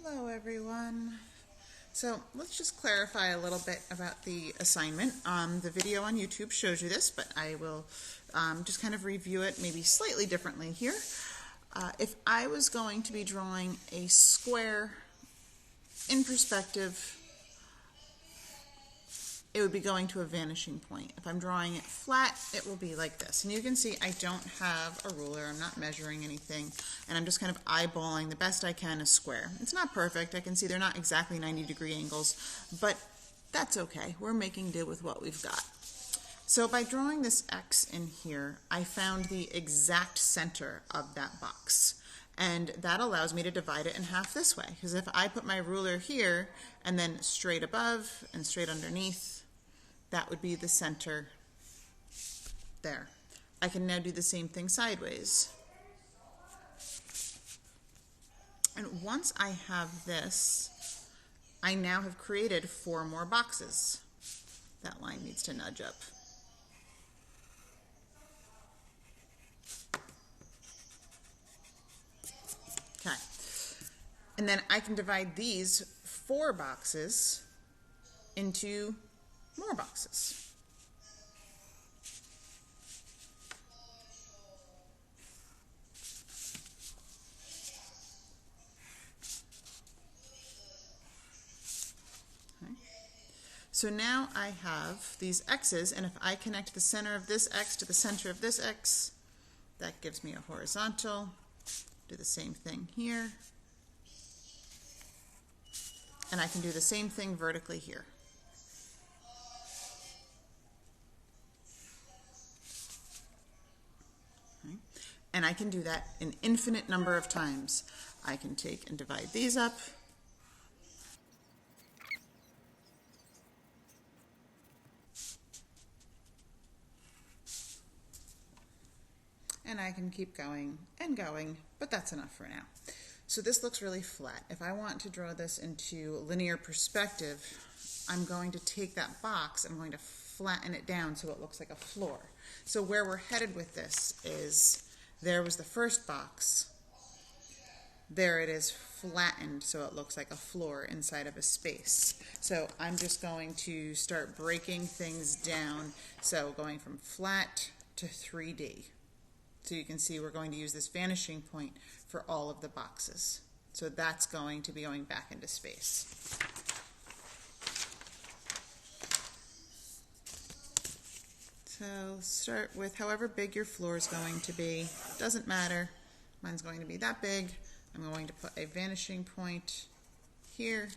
Hello everyone. So let's just clarify a little bit about the assignment. The video on YouTube shows you this, but I will just kind of review it maybe slightly differently here. If I was going to be drawing a square in perspective, it would be going to a vanishing point. If I'm drawing it flat, it will be like this. And you can see I don't have a ruler, I'm not measuring anything, and I'm just kind of eyeballing the best I can a square. It's not perfect, I can see they're not exactly 90-degree angles, but that's okay. We're making do with what we've got. So by drawing this X in here, I found the exact center of that box. And that allows me to divide it in half this way. Because if I put my ruler here and then straight above and straight underneath, that would be the center there. I can now do the same thing sideways. And once I have this, I now have created 4 more boxes. That line needs to nudge up. Okay. And then I can divide these 4 boxes into more boxes. Okay. So now I have these X's, and if I connect the center of this X to the center of this X, that gives me a horizontal. Do the same thing here. And I can do the same thing vertically here. Okay. And I can do that an infinite number of times. I can take and divide these up. And I can keep going and going, but that's enough for now. So this looks really flat. If I want to draw this into linear perspective, I'm going to take that box, I'm going to flatten it down so it looks like a floor. So where we're headed with this is, there was the first box, there it is flattened so it looks like a floor inside of a space. So I'm just going to start breaking things down, so going from flat to 3D. So you can see we're going to use this vanishing point for all of the boxes. So that's going to be going back into space. So start with however big your floor is going to be. Doesn't matter. Mine's going to be that big. I'm going to put a vanishing point here.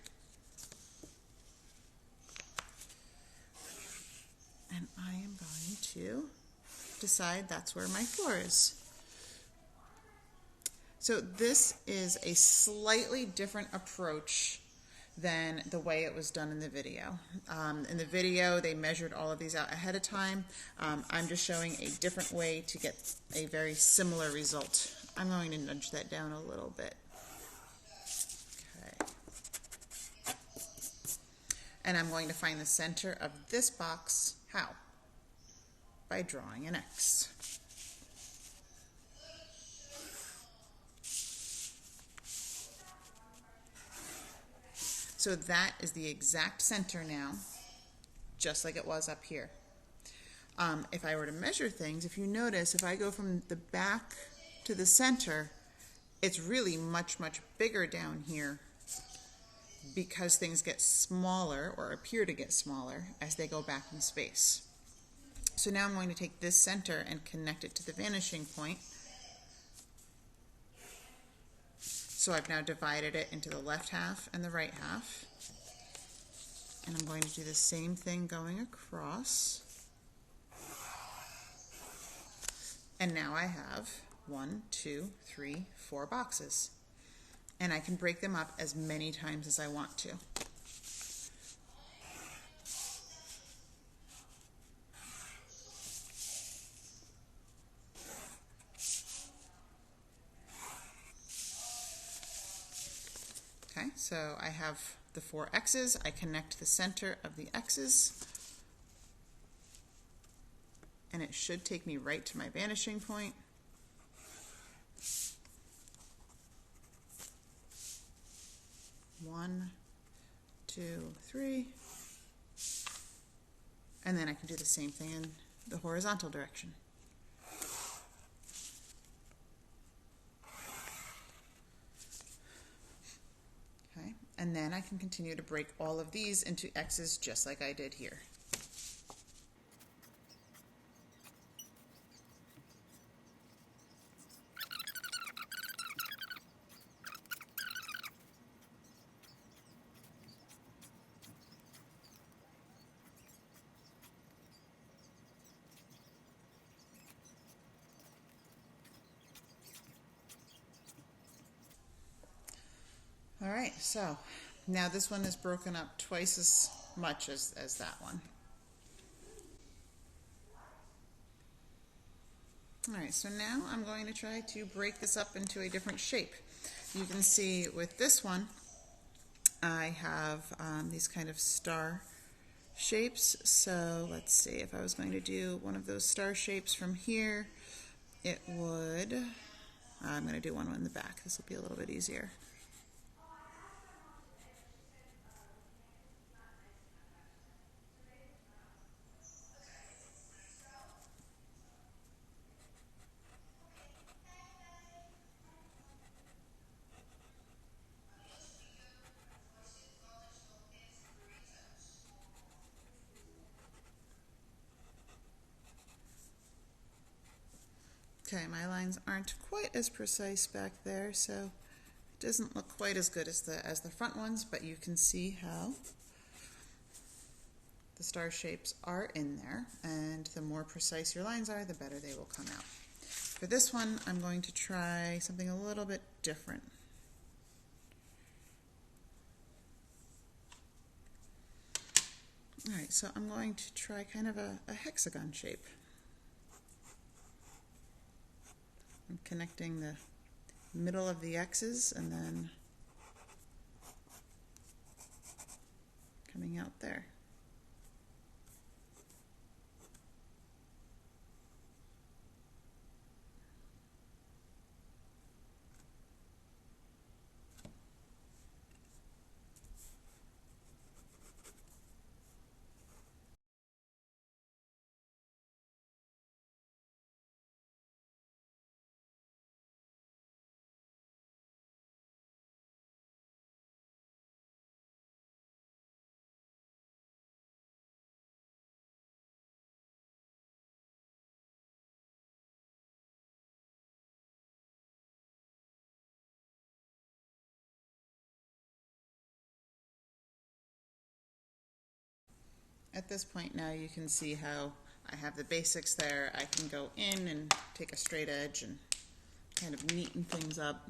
And I am going to decide that's where my floor is. So this is a slightly different approach than the way it was done in the video. In the video, they measured all of these out ahead of time. I'm just showing a different way to get a very similar result. I'm going to nudge that down a little bit. Okay. And I'm going to find the center of this box. How? By drawing an X. So that is the exact center now, just like it was up here. If I were to measure things, if you notice, if I go from the back to the center, it's really much, much bigger down here because things get smaller or appear to get smaller as they go back in space. So now I'm going to take this center and connect it to the vanishing point. So I've now divided it into the left half and the right half. And I'm going to do the same thing going across. And now I have 1, 2, 3, 4 boxes. And I can break them up as many times as I want to. Okay, so I have the 4 X's. I connect the center of the X's. And it should take me right to my vanishing point. 1, 2, 3. And then I can do the same thing in the horizontal direction. Okay, and then I can continue to break all of these into X's just like I did here. All right, so now this one is broken up twice as much as that one. All right, so now I'm going to try to break this up into a different shape. You can see with this one, I have these kind of star shapes. So let's see, if I was going to do one of those star shapes from here, it would, I'm going to do one in the back. This will be a little bit easier. Okay, my lines aren't quite as precise back there, so it doesn't look quite as good as the front ones, but you can see how the star shapes are in there, and the more precise your lines are, the better they will come out. For this one, I'm going to try something a little bit different. All right, so I'm going to try kind of a hexagon shape. I'm connecting the middle of the X's and then coming out there. At this point now you can see how I have the basics there. I can go in and take a straight edge and kind of neaten things up.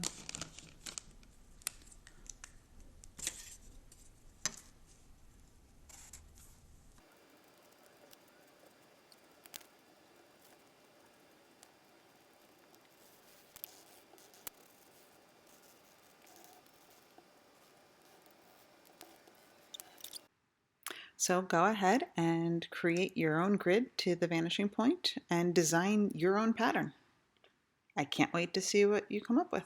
So go ahead and create your own grid to the vanishing point and design your own pattern. I can't wait to see what you come up with.